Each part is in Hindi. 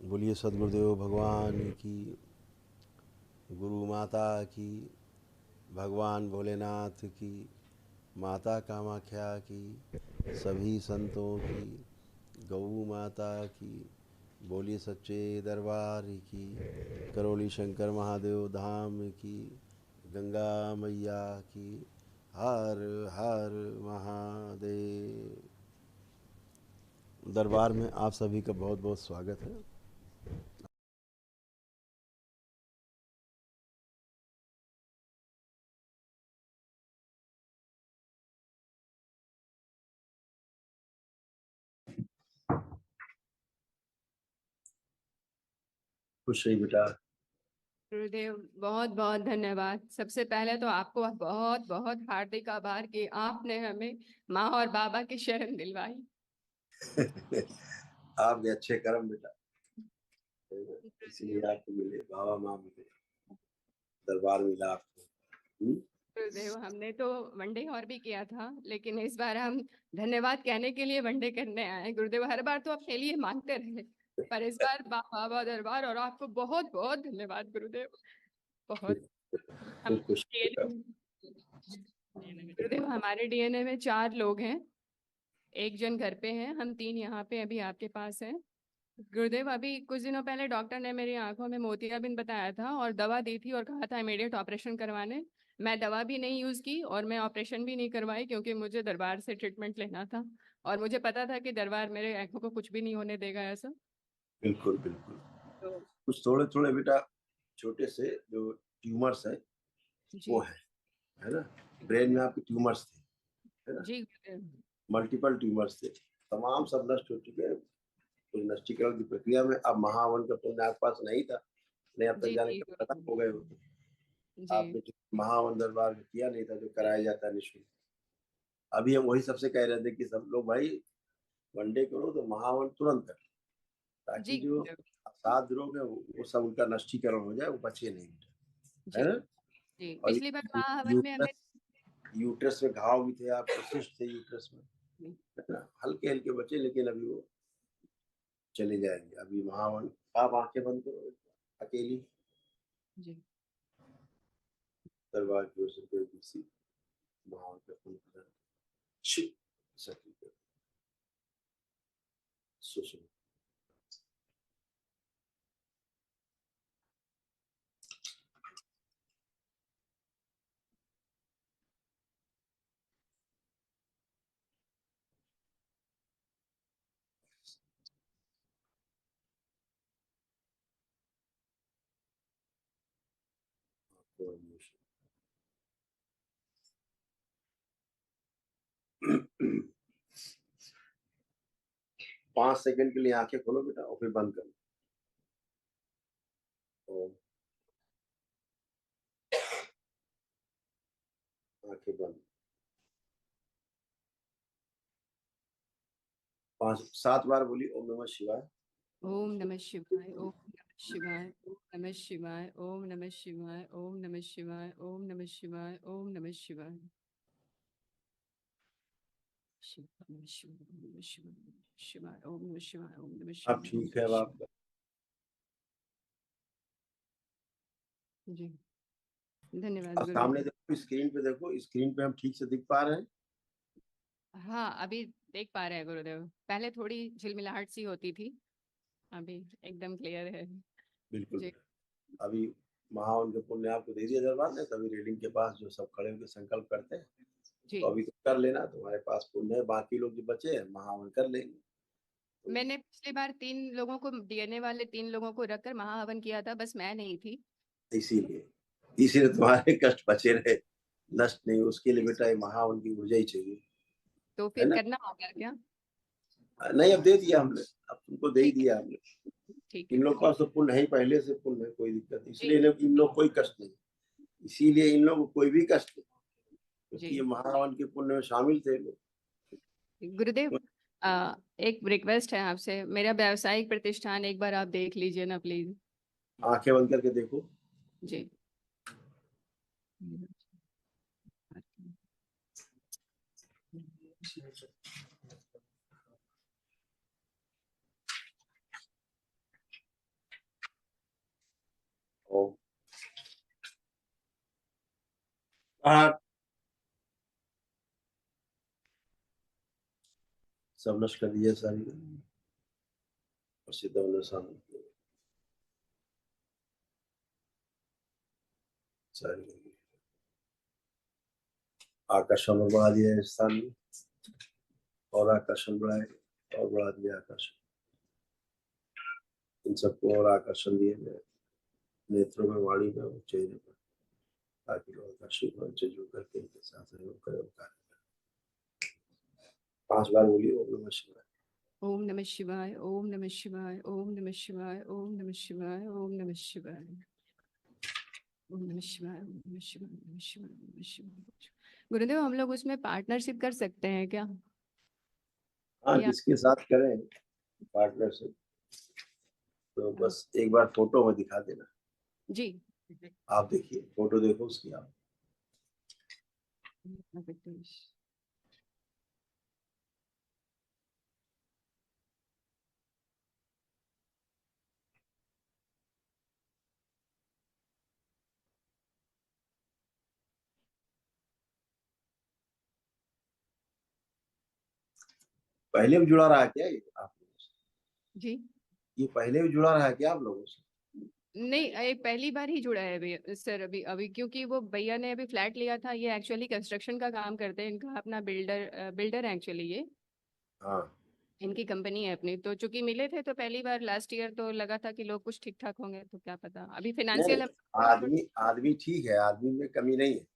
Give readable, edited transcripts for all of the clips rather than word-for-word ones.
बोलिए सदगुरुदेव भगवान की, गुरु माता की, भगवान भोलेनाथ की, माता कामाख्या की, सभी संतों की, गौ माता की, बोलिए सच्चे दरबार की, करौली शंकर महादेव धाम की, गंगा मैया की, हर हर महादेव। दरबार में आप सभी का बहुत बहुत स्वागत है। खुश रही बेटा। गुरुदेव बहुत बहुत धन्यवाद। सबसे पहले तो आपको बहुत बहुत हार्दिक आभार कि आपने हमें माँ और बाबा की शरण दिलवाई। आपके अच्छे कर्म बेटा, इसलिए आपको मिले, बाबा माँ मिले, दरबार मिला आपको। गुरुदेव हमने तो वनडे और भी किया था, लेकिन इस बार हम धन्यवाद कहने के लिए वनडे करने आए। गुरुदेव हर बार तो आपके लिए मांगते रहे, पर इस बार बाबा दरबार और आपको बहुत बहुत धन्यवाद गुरुदेव। बहुत हम खूब खुश बेटा। गुरुदेव हमारे डीएनए में 4 लोग हैं, एक जन घर पे है, हम 3 यहाँ पे अभी आपके पास हैं। गुरुदेव अभी कुछ दिनों पहले डॉक्टर ने मेरी आंखों में मोतियाबिंद बताया था और दवा दी थी और कहा था इमीडिएट ऑपरेशन करवाने। मैं दवा भी नहीं यूज की और मैं ऑपरेशन भी नहीं करवाई, क्योंकि मुझे दरबार से ट्रीटमेंट लेना था और मुझे पता था कि दरबार मेरे आंखों को कुछ भी नहीं होने देगा ऐसा। बिल्कुल बिल्कुल। तो कुछ थोड़े थोड़े बेटा छोटे से जो ट्यूमर्स है जी वो है ना, ब्रेन में आपके ट्यूमर्स थे, है ना, जी गुरुदेव। मल्टीपल ट्यूमर्स थे, तमाम सब नष्ट हो चुके हैं। तो नष्टीकरण की प्रक्रिया में अब महावन का पुण्य आपके पास नहीं था, नहीं अब तक जी जाने जी का खत्म गुरुदेव। हो गए होते। जी आपने जो महावन दरबार में किया नहीं था, जो कराया जाता है निःशुल्क। अभी हम वही सबसे कह रहे थे कि सब लोग भाई वनडे करो तो महावन तुरंत करो, ताकि जी जो गुरुदेव। असाध रोग है वो सब उनका नष्टीकरण हो जाए, वो बचे नहीं, जी है ना। जी और पिछली बार महाहवन में हमें यूट्रस यूट्रस में घाव भी थे, आपके सिस्ट थे यूट्रस में, है ना, हल्के हल्के बचे, लेकिन अभी वो चले जाएंगे। अभी महावन, आप आंखें बंद करो अकेली, जी दरबार की ओर से कोई किसी महावन का पुण्य सकी सुषमा। आपको emotion। 5 सेकंड के लिए आंखें खोलो बेटा और फिर बंद करो। और आंखें बंद, 5 7 बार बोली ओम नमः शिवाय। ओम नमः शिवाय, ओम नमः शिवाय, ओम नमः शिवाय, ओम नमः शिवाय, ओम नमः शिवाय, ओम नमः शिवाय, ओम नमः शिवाय। शिव नमः शिवाय, ओम नमः शिवाय, शिवाय, ओम नमः शिवाय, ओम नमः अब शिवाय, ओम ठीक है, नमः अब शिवाय। आपका जी धन्यवाद अब गुरुदेव। सामने देखो, स्क्रीन पे देखो, स्क्रीन पे हम ठीक से दिख पा रहे हैं। हाँ अभी देख पा रहे हैं गुरुदेव, पहले थोड़ी झिलमिलाहट सी होती थी, अभी एकदम क्लियर है। बिल्कुल। जी अभी महावन के पुण्य आपको दे दिया दरबार ने, तभी रेलिंग के पास जो सब खड़े होकर संकल्प करते हैं, जी। तो अभी तो कर लेना, तुम्हारे पास पुण्य है, बाकी लोग जो बचे हैं महावन कर लेंगे। तो मैंने पिछली बार 3 लोगों को, डीएनए वाले 3 लोगों को रखकर महाहवन किया था, बस मैं नहीं थी। इसीलिए तुम्हारे कष्ट बचे रहे, नष्ट नहीं, उसके लिए बेटा ये महावन की ऊर्जा ही चाहिए, तो है फिर ना। करना होगा क्या? नहीं, अब दे दिया हमने, अब तुमको दे ही ठीक दिया हमने। है ठीक है इन लोग के ठीक पास तो पुण्य है ही, पहले से पुण्य है, कोई दिक्कत नहीं, जी इसलिए इन लोग कोई कष्ट नहीं, इसीलिए इन लोग को कोई भी कष्ट नहीं, जी। क्योंकि ये महावन के पुण्य में शामिल थे लोग। गुरुदेव एक रिक्वेस्ट है आपसे, मेरा व्यावसायिक प्रतिष्ठान एक बार आप देख लीजिए ना प्लीज। आंखें बंद करके देखो। जी हाँ, सब नष्ट कर दिया सारी और सीधा उन्हें सामने सारी आकर्षण बढ़ा दिया है स्थान में, और आकर्षण बढ़ाए और बढ़ा दिया आकर्षण, इन सबको और आकर्षण दिए गए नेत्रों में, वाणी में और चेहरे पर, ताकि लोग आकर्षित हो, जो करके इनके साथ सहयोग करें और कार्य करें। 5 बार बोलिए ओम नमः शिवाय। ओम नमः शिवाय, ओम नमः शिवाय, ओम नमः शिवाय, ओम नमः शिवाय, ओम नमः शिवाय, ओम नमः शिवाय, ओम नमः शिवाय, ओम नमः शिवाय, ओम नमः शिवाय। गुरुदेव, हम लोग उसमें पार्टनरशिप कर सकते हैं क्या? हाँ, या जिसके साथ करें पार्टनरशिप, तो बस एक बार फोटो में दिखा देना। जी। आप देखिए, फोटो देखो उसकी आप। पहले भी जुड़ा रहा है क्या ये आप लोगों से? जी ये पहले भी जुड़ा रहा है क्या आप लोगों से? नहीं, ये पहली बार ही जुड़ा है अभी सर। अभी अभी क्योंकि वो भैया ने अभी फ्लैट लिया था, ये एक्चुअली कंस्ट्रक्शन का काम करते हैं, इनका अपना बिल्डर है एक्चुअली ये, हाँ, इनकी कंपनी है अपनी। तो चूंकि मिले थे तो पहली बार लास्ट ईयर, तो लगा था कि लोग कुछ ठीक ठाक होंगे, तो क्या पता अभी नहीं, फिनेंशियल। आदमी आदमी ठीक है, आदमी में कमी नहीं है,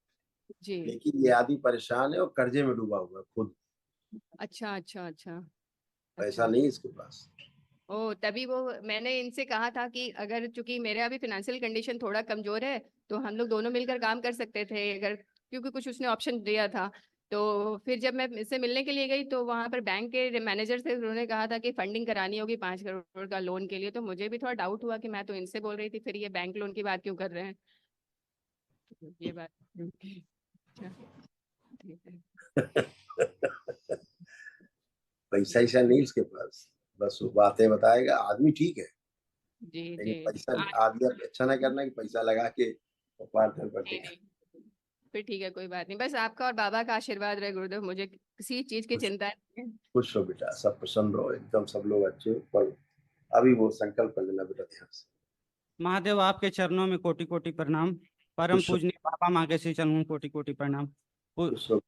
जी। लेकिन ये आदमी परेशान है और कर्जे में डूबा हुआ है खुद। अच्छा अच्छा अच्छा। पैसा अच्छा। नहीं है इसके पास। ओ, तभी वो मैंने इनसे कहा था कि अगर चूंकि मेरा अभी फिनेंशियल कंडीशन थोड़ा कमजोर है, तो हम लोग दोनों मिलकर काम कर सकते थे अगर, क्योंकि कुछ उसने ऑप्शन दिया था। तो फिर जब मैं इससे मिलने के लिए गई, तो वहां पर बैंक के मैनेजर से उन्होंने कहा था कि फंडिंग करानी होगी 5 करोड़ का लोन के लिए। तो मुझे भी थोड़ा डाउट हुआ कि मैं तो इनसे बोल रही थी, फिर ये बैंक लोन की बात क्यों कर रहे हैं। तो ये बात। अच्छा, ठीक है। पैसा ऐसा नहीं इसके पास, बस वो बातें बताएगा। आदमी ठीक है, जी लेकिन जी। पैसा आज आदमी अच्छा ना करना कि पैसा लगा के पार्टनर नहीं बटेगा। नहीं, फिर ठीक है, कोई बात नहीं। बस आपका और बाबा का आशीर्वाद रहे गुरुदेव, मुझे किसी चीज की खुश चिंता नहीं है। खुश रहो बेटा, सब प्रसन्न रहो एकदम, सब लोग अच्छे हो। पर अभी वो संकल्प कर लेना बेटा ध्यान से। महादेव आपके चरणों में कोटि कोटि प्रणाम। परम खुश रहो, पूजनीय बाबा माँ के श्री चरणों में कोटि कोटि प्रणाम। खुश रहो।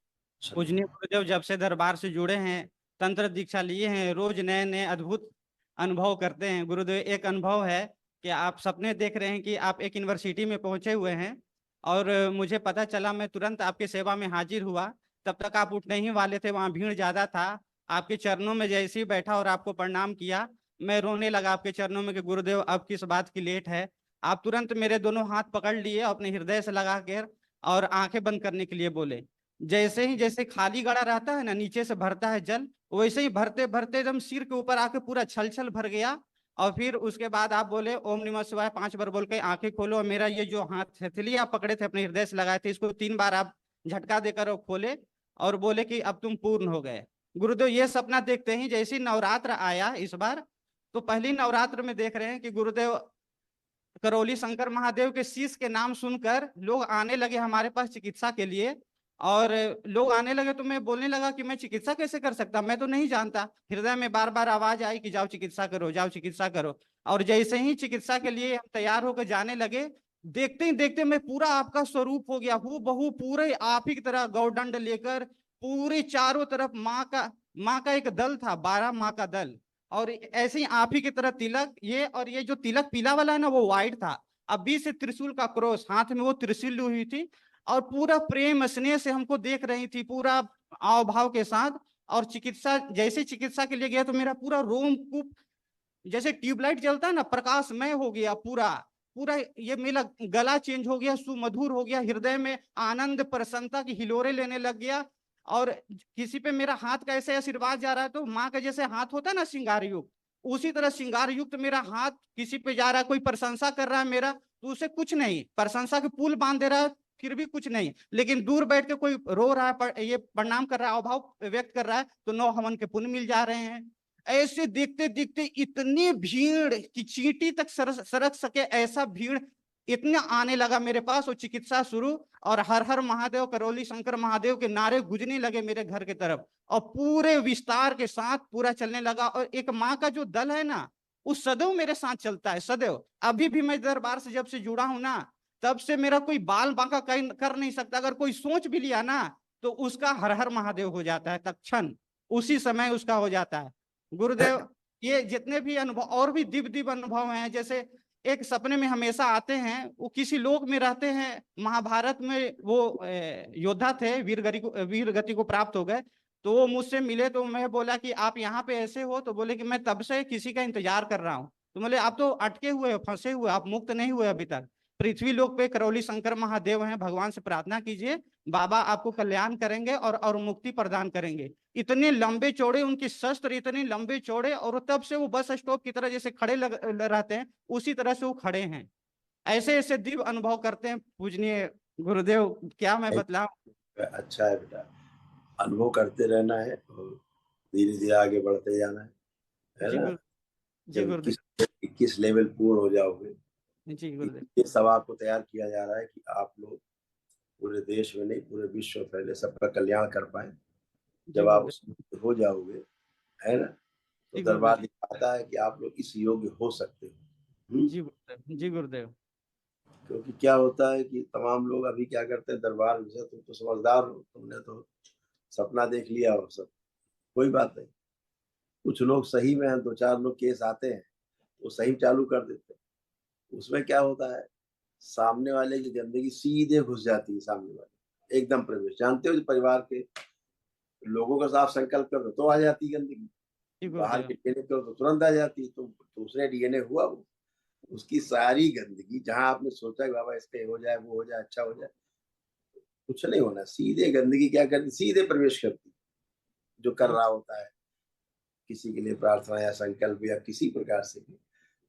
पूजनीय गुरुदेव जब से दरबार से जुड़े हैं, तंत्र दीक्षा लिए हैं, रोज नए नए अद्भुत अनुभव करते हैं। गुरुदेव एक अनुभव है कि आप सपने देख रहे हैं कि आप एक यूनिवर्सिटी में पहुंचे हुए हैं, और मुझे पता चला, मैं तुरंत आपकी सेवा में हाजिर हुआ। तब तक आप उठने ही वाले थे, वहां भीड़ ज्यादा था। आपके चरणों में जैसे ही बैठा और आपको प्रणाम किया, मैं रोने लगा आपके चरणों में कि गुरुदेव अब किस बात की लेट है। आप तुरंत मेरे दोनों हाथ पकड़ लिए, अपने हृदय से लगा कर और आंखें बंद करने के लिए बोले। जैसे ही जैसे खाली घड़ा रहता है ना, नीचे से भरता है जल, वैसे ही भरते भरते एकदम सिर के ऊपर आके पूरा छल छल भर गया। और फिर उसके बाद आप बोले ओम नमः शिवाय 5 बार बोल के आंखें खोलो, और मेरा ये जो हाथ हथेली आप पकड़े थे अपने हृदय से लगाए थे, इसको 3 बार आप झटका देकर और खोले, और बोले कि अब तुम पूर्ण हो गए। गुरुदेव ये सपना देखते ही जैसे नवरात्र आया इस बार, तो पहली नवरात्र में देख रहे हैं कि गुरुदेव करौली शंकर महादेव के शीश के नाम सुनकर लोग आने लगे हमारे पास चिकित्सा के लिए। और लोग आने लगे तो मैं बोलने लगा कि मैं चिकित्सा कैसे कर सकता, मैं तो नहीं जानता। हृदय में बार बार आवाज आई कि जाओ चिकित्सा करो, जाओ चिकित्सा करो। और जैसे ही चिकित्सा के लिए हम तैयार होकर जाने लगे, देखते ही देखते मैं पूरा आपका स्वरूप हो गया, हूँ बहू पूरे आप ही की तरह गौदंड लेकर, पूरे चारों तरफ माँ का एक दल था, 12 माँ का दल। और ऐसे ही आप ही की तरह तिलक, ये और ये जो तिलक पीला वाला है ना, वो व्हाइट था। अभी से त्रिशूल का क्रॉस हाथ में वो त्रिशूल ली हुई थी, और पूरा प्रेम स्नेह से हमको देख रही थी, पूरा आव भाव के साथ। और चिकित्सा जैसे चिकित्सा के लिए गया तो मेरा पूरा रोमकूप जैसे ट्यूबलाइट जलता है ना, प्रकाशमय हो गया पूरा। पूरा ये मेरा गला चेंज हो गया, सुमधुर हो गया, हृदय में आनंद प्रसन्नता की हिलोरे लेने लग गया। और किसी पे मेरा हाथ का ऐसे आशीर्वाद जा रहा है, तो माँ का जैसे हाथ होता है ना श्रृंगार युक्त, उसी तरह श्रृंगार युक्त मेरा हाथ किसी पे जा रहा है। कोई प्रशंसा कर रहा है मेरा, तो उसे कुछ नहीं, प्रशंसा के पुल बांध दे रहा है, फिर भी कुछ नहीं। लेकिन दूर बैठ के कोई रो रहा है, ये प्रणाम कर रहा है, अभाव व्यक्त कर रहा है, तो 9 हवन के पुण्य मिल जा रहे हैं। ऐसे देखते देखते इतनी भीड़ कि चींटी तक सरक सके ऐसा भीड़ इतना आने लगा मेरे पास, वो चिकित्सा शुरू, और हर हर महादेव, करौली शंकर महादेव के नारे गूंजने लगे मेरे घर की तरफ, और पूरे विस्तार के साथ पूरा चलने लगा। और एक माँ का जो दल है ना, वो सदैव मेरे साथ चलता है, सदैव। अभी भी मैं दरबार से जब से जुड़ा हूं ना, तब से मेरा कोई बाल बांका कर नहीं सकता। अगर कोई सोच भी लिया ना, तो उसका हर हर महादेव हो जाता है तत्क्षण, उसी समय उसका हो जाता है। गुरुदेव, ये जितने भी अनुभव और भी दिव्य दिव्य अनुभव हैं, जैसे एक सपने में हमेशा आते हैं, वो किसी लोक में रहते हैं, महाभारत में वो योद्धा थे, वीर गति को प्राप्त हो गए। तो वो मुझसे मिले, तो मैं बोला कि आप यहाँ पे ऐसे हो? तो बोले कि मैं तब से किसी का इंतजार कर रहा हूँ। तो बोले आप तो अटके हुए हो, फंसे हुए, आप मुक्त नहीं हुए अभी तक। पृथ्वी लोक पे करौली शंकर महादेव हैं, भगवान से प्रार्थना कीजिए, बाबा आपको कल्याण करेंगे और मुक्ति प्रदान करेंगे। इतने लंबे चौड़े उनके शस्त्र, इतने लंबे चौड़े, और तब से वो बस स्टॉप की तरह जैसे खड़े रहते हैं, उसी तरह से वो खड़े हैं। ऐसे ऐसे दिव्य अनुभव करते हैं पूजनीय गुरुदेव, क्या मैं बतलाऊं। अच्छा है बेटा, अनुभव करते रहना है और धीरे धीरे आगे बढ़ते जाना है जी ना। गुरु जी जब गुरुदेव। 21 लेवल पूर्ण हो जाओगे, जी गुरुदेव। ये सब आपको तैयार किया जा रहा है कि आप लोग पूरे देश में नहीं, पूरे विश्व में पहले सबका कल्याण कर पाए। जी जब आप गुरुदेव। उसमें हो जाओगे, है ना, तो जी दरबार गुरुदेव। दिखाता है कि आप लोग इस योग्य हो सकते हो। जी गुरुदेव। जी गुरुदेव। क्योंकि क्या होता है कि तमाम लोग अभी क्या करते हैं, दरबार में से तुम तो समझदार हो, तुमने तो सपना देख लिया और सब, कोई बात नहीं। कुछ लोग सही में हैं, 2-4 लोग केस आते हैं, वो सही चालू कर देते हैं। उसमें क्या होता है, सामने वाले की गंदगी सीधे घुस जाती है, सामने वाले एकदम प्रवेश। जानते हो, जो परिवार के लोगों का साफ संकल्प कर दो तो आ जाती गंदगी, जी बाहर गुरुदेव। के डीएनए करो तो तुरंत आ जाती। तो दूसरे डीएनए हुआ वो, उसकी सारी गंदगी जहां आपने सोचा कि बाबा इसके हो जाए, वो हो जाए, अच्छा हो जाए, कुछ नहीं होना। सीधे गंदगी क्या करती, सीधे प्रवेश करती। जो कर जी रहा होता है किसी के लिए प्रार्थना या संकल्प या किसी प्रकार से भी,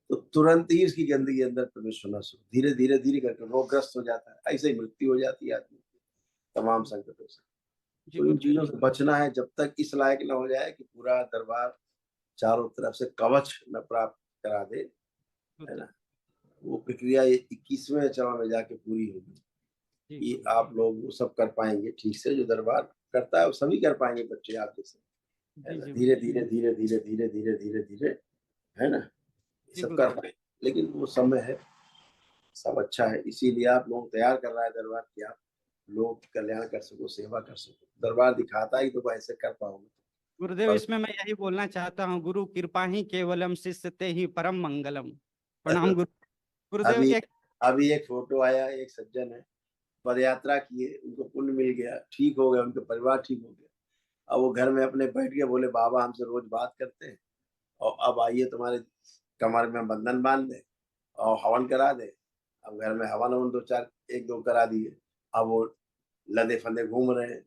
तो तुरंत ही उसकी गंदगी अंदर प्रवेश होना शुरू, धीरे धीरे धीरे करके रोगग्रस्त हो जाता है। ऐसे ही मृत्यु हो जाती है आदमी की, तमाम संकटों से। जी तो इन गुरुदेव। चीजों से बचना है जब तक इस लायक न हो जाए कि पूरा दरबार चारों तरफ से कवच न प्राप्त करा दे, है गुरुदेव। ना। वो प्रक्रिया 21वें चरण में जाके पूरी होगी जी कि गुरुदेव। आप लोग वो सब कर पाएंगे ठीक से। जो दरबार करता है वो सभी कर पाएंगे, बच्चे आप जैसे, है जी ना। जी धीरे धीरे धीरे धीरे धीरे धीरे धीरे धीरे, है ना, ये जी सब कर गुरुदेव। पाएंगे। लेकिन वो समय है, सब अच्छा है, इसीलिए आप लोग तैयार कर रहा है दरबार कि आप लोग कल्याण कर सको, सेवा कर सको। दरबार दिखाता ही तो ऐसे कर पाओगे। गुरुदेव, और इसमें मैं यही बोलना चाहता हूँ, गुरु कृपा ही केवलम, शिष्य ते ही परम मंगलम। प्रणाम गुरुदेव। अभी एक अभी एक फोटो आया, एक सज्जन है, पद यात्रा किए, उनको पुण्य मिल गया, ठीक हो गया, उनका परिवार ठीक हो गया। अब वो घर में अपने बैठ गए, बोले बाबा हमसे रोज बात करते हैं, और अब आइए तुम्हारे कमर में बंधन बांध दे और हवन करा दे। अब घर में हवन हवन 2-4 1-2 करा दिए। अब वो लदे फंदे घूम रहे हैं,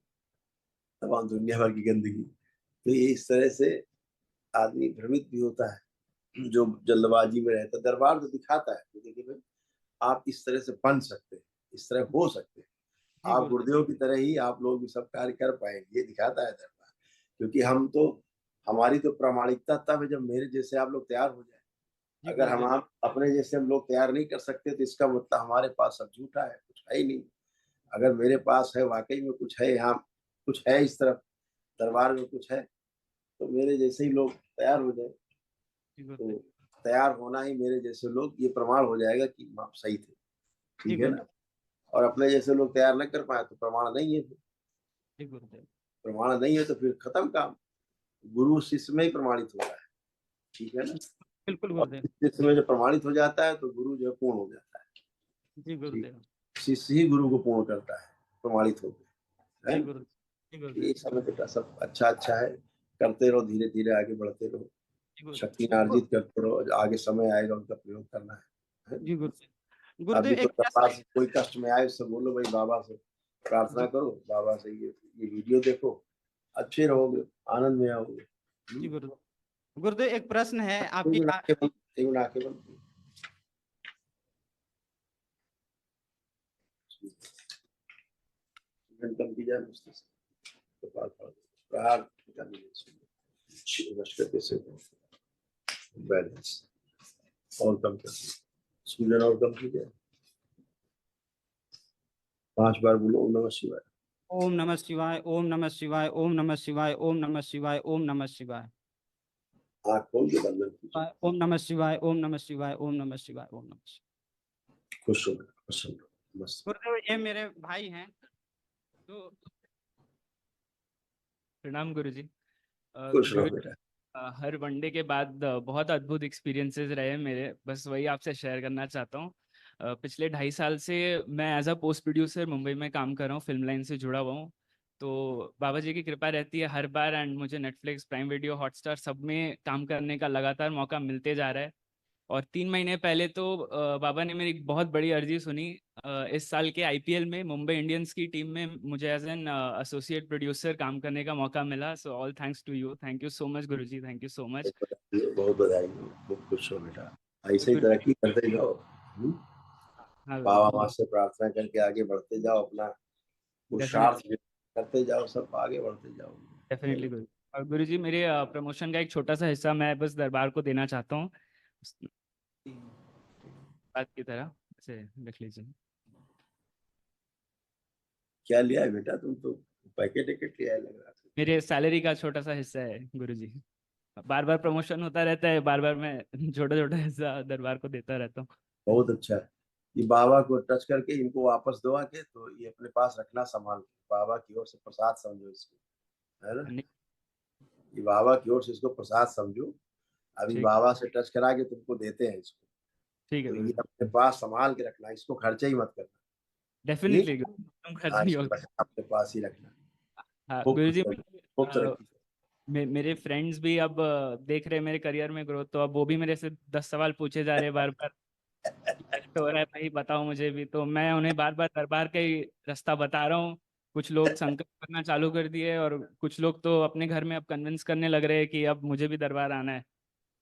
तमाम दुनिया भर की गंदगी। तो ये इस तरह से आदमी भ्रमित भी होता है जो जल्दबाजी में रहता है। दरबार तो दिखाता है कि देखिए भाई, आप इस तरह से बन सकते हैं, इस तरह हो सकते हैं, जी आप गुरुदेव। गुरुदेव की तरह ही आप लोग भी सब कार्य कर पाएंगे, ये दिखाता है दरबार। क्योंकि हम तो, हमारी तो प्रामाणिकता तब है जब मेरे जैसे आप लोग तैयार हो जाए। जी अगर हम गुरुदेव। आप अपने जैसे हम लोग तैयार नहीं कर सकते, तो इसका मतलब हमारे पास सब झूठा है, कुछ है ही नहीं। अगर मेरे पास है, वाकई में कुछ है, यहाँ कुछ है, इस तरफ दरबार में कुछ है, तो मेरे जैसे ही लोग तैयार हो जाए, जी तो गुरुदेव। तैयार होना ही मेरे जैसे लोग, ये प्रमाण हो जाएगा कि आप सही थे, जी ठीक है गुरुदेव। ना। और अपने जैसे लोग तैयार न कर पाए तो प्रमाण नहीं है। जी गुरुदेव। प्रमाण नहीं है तो फिर खत्म काम। गुरु शिष्य में ही प्रमाणित हो रहा है, ठीक है ना। बिल्कुल और गुरुदेव। शिष्य में जब प्रमाणित हो जाता है तो गुरु जो है पूर्ण हो जाता है। जी ठीक, गुरुदेव। शिष्य ही गुरु को पूर्ण करता है, प्रमाणित होकर, है जी ना। गुरुदेव। जी ये गुरुदेव। समय बेटा सब अच्छा अच्छा है, करते रहो, धीरे धीरे आगे बढ़ते रहो, जी गुरुदेव। शक्ति अर्जित करते रहो। आगे समय आएगा उनका प्रयोग करना है ना? जी गुरुदेव। गुरुदेव अभी तो एक दरबार प्रश्न। से कोई कष्ट में आए उससे बोलो भाई बाबा से प्रार्थना जी करो, बाबा से ये वीडियो देखो, अच्छे रहोगे, आनंद में आओगे। जी गुरुदेव। गुरुदेव एक प्रश्न है एक आपकी मिनट आंखें बंद, एक मिनट आंखें बंद। कम की जाए मस्तिष्क, कपाल फाड़ दो, प्रहार निकालिए, बस करके से बैलेंस और कम कर, सूजन और कम की जाए। 5 बार बोलो ओम नमः शिवाय। ओम नमः शिवाय, ओम नमः शिवाय, ओम नमः शिवाय, ओम नमः शिवाय, ओम नमः शिवाय। आँख खोल के बंधन कीजिए। ओम नमः शिवाय, ओम नमः शिवाय, ओम नमः शिवाय, ओम नमः शिवाय। खुश हो बेटा, प्रसन्न हो, मस्त। गुरुदेव ये मेरे भाई हैं, तो प्रणाम गुरुजी। खुश रहो गुरु बेटा। हर वनडे के बाद बहुत अद्भुत एक्सपीरियंसेस रहे मेरे, बस वही आपसे शेयर करना चाहता हूँ। पिछले 2.5 साल से मैं as a post producer Mumbai में काम कर रहा हूँ, फिल्म लाइन से जुड़ा हुआ हूँ। तो बाबा जी की कृपा रहती है हर बार, एंड मुझे नेटफ्लिक्स, प्राइम वीडियो, हॉटस्टार सब में काम करने का लगातार मौका मिलते जा रहा है। और 3 महीने पहले तो बाबा ने मेरी एक बहुत बड़ी अर्जी सुनी। इस साल के आईपीएल में मुंबई इंडियंस की टीम में मुझे एज एन एसोसिएट प्रोड्यूसर काम करने का मौका मिला। So all thanks to you, thank you so much Guruji, thank you so much. बहुत बधाई हो, खूब खुश हो बेटा, ऐसे ही तरक्की करते जाओ। हाँ बाबा गुरुजी, माँ से प्रार्थना करके आगे बढ़ते जाओ, अपना डेफिनेटली पुरुषार्थ करते जाओ, सब आगे बढ़ते जाओ। डेफिनेटली गुरु। और गुरुजी मेरे प्रमोशन का एक छोटा सा हिस्सा मैं बस दरबार को देना चाहता हूँ, बात की तरह से रख लीजिए। क्या लिया है बेटा, तुम तो पैकेट वैकेट लिया है लग रहा था। मेरे सैलरी का छोटा सा हिस्सा है गुरुजी। बार बार प्रमोशन होता रहता है, बार बार मैं छोटा छोटा हिस्सा दरबार को देता रहता हूँ। बहुत अच्छा है। ये बाबा को टच करके इनको वापस दो आके, तो ये अपने पास रखना संभाल के, बाबा की ओर से प्रसाद समझो इसको, है ना। ये बाबा की ओर से इसको प्रसाद समझो। अभी ठीक, बाबा से टच करा के तुमको देते हैं इसको, ठीक है तो ये गुरुजी, अपने पास संभाल के रखना, इसको खर्चा ही मत करना। डेफिनेटली ठीक। तुम खर्च हाँ, नहीं इसको होगा। रखना, अपने पास ही रखना। हाँ खूब खुश गुरुजी, रहो, खूब तरक्की करो। मेरे फ्रेंड्स भी अब देख रहे हैं मेरे करियर में ग्रोथ, तो अब वो भी मेरे से 10 सवाल पूछे जा रहे हैं बार बार, कैसे हो रहा है भाई बताओ मुझे भी। तो मैं उन्हें बार बार दरबार का ही रास्ता बता रहा हूँ। कुछ लोग संकल्प करना चालू कर दिए, और कुछ लोग तो अपने घर में अब कन्विंस करने लग रहे हैं कि अब मुझे भी दरबार आना है।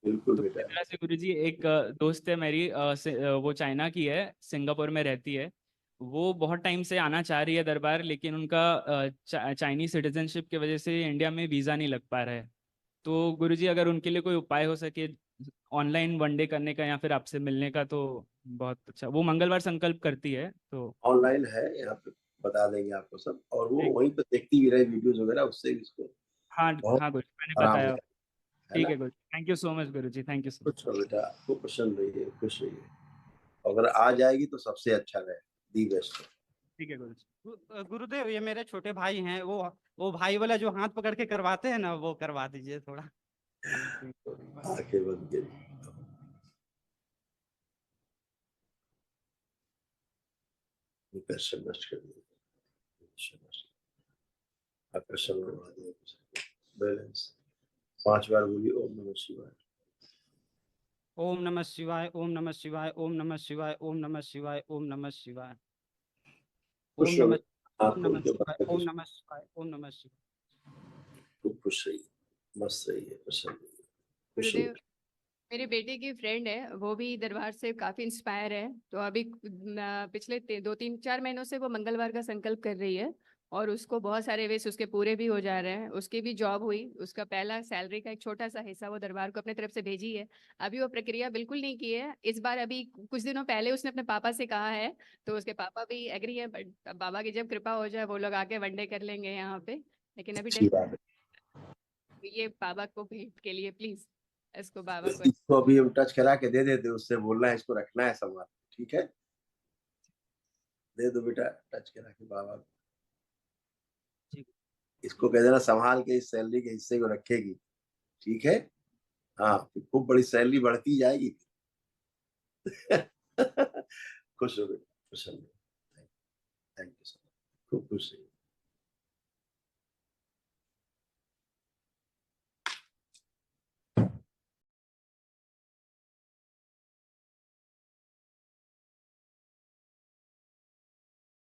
बिल्कुल तो बेटा। इस तरह से गुरुजी एक दोस्त है मेरी, वो चाइना की है, सिंगापुर में रहती है। वो बहुत टाइम से आना चाह रही है दरबार, लेकिन उनका चाइनीज सिटीजनशिप की वजह से इंडिया में वीज़ा नहीं लग पा रहा है। तो गुरुजी अगर उनके लिए कोई उपाय हो सके ऑनलाइन वनडे करने का या फिर आपसे मिलने का, तो बहुत अच्छा। वो मंगलवार संकल्प करती है, तो ऑनलाइन है यहाँ पे, बता देंगे आपको सब, और वो ठीक। वहीं पे देखती भी रहे वीडियोज वगैरह, उससे भी उसको हाँ बहुत हाँ गुरुजी, मैंने आराम बताया। है ठीक ना। है गुरुजी, thank you so much Guruji, thank you so much. कुछ हो बेटा, आपको पसंद रहिए, खुश रहिए। अगर आ जाएगी तो सबसे अच्छा रहे, दी बेस्ट। ठीक है गुरुजी। गुरुदेव ये मेरे छोटे भाई हैं, वो भाई वाला जो हाथ पकड़ के करवाते हैं ना, वो करवा दीजिए थोड़ा। आंखें बंद करिए, आकर्षण नष्ट कर दिए, आकर्षण बढ़वा दिया, बैलेंस। 5 बार बोलिए ओम नमः शिवाय। ओम नमः शिवाय, ओम नमः शिवाय, ओम नमः शिवाय, ओम नमः शिवाय, ओम नमः शिवाय। ओम खुश हो, नमः, हाथ ओम खोल नमः के शिवाय, बात ओम करके नमः शिवाय, ओम नमः शिवाय। खूब खुश रहिए, मस्त रहिए, प्रसन्न रहिए, खुश गुरुदेव, रहिए। मेरे बेटे की फ्रेंड है, वो भी दरबार से काफी इंस्पायर है। तो अभी पिछले 2-3-4 महीनों से वो मंगलवार का संकल्प कर रही है, और उसको बहुत सारे वेस उसके पूरे भी हो जा रहे हैं। उसकी भी जॉब हुई, उसका पहला सैलरी का एक छोटा सा हिस्सा वो दरबार को अपने तरफ से भेजी है। अभी वो प्रक्रिया बिल्कुल नहीं की है इस बार। अभी कुछ दिनों पहले उसने अपने पापा से कहा है, तो उसके पापा भी एग्री है, बट बाबा की जब कृपा हो जाए वो लोग आके वनडे कर लेंगे यहाँ पे। लेकिन अभी अच्छी बात ये बाबा को भेंट के लिए प्लीज इसको बाबा है, को। इसको अभी हम टच करा के दे देते, उससे बोलना है इसको रखना है संभाल, ठीक है। दे दो बेटा, टच करा के बाबा को। इसको कह देना संभाल के इस सैलरी के हिस्से को रखेगी, ठीक है। हाँ, फिर खूब बड़ी सैलरी बढ़ती जाएगी। खुश हो बेटा, प्रसन्न हो। थैंक यू सो मच, खूब खुश रहिए।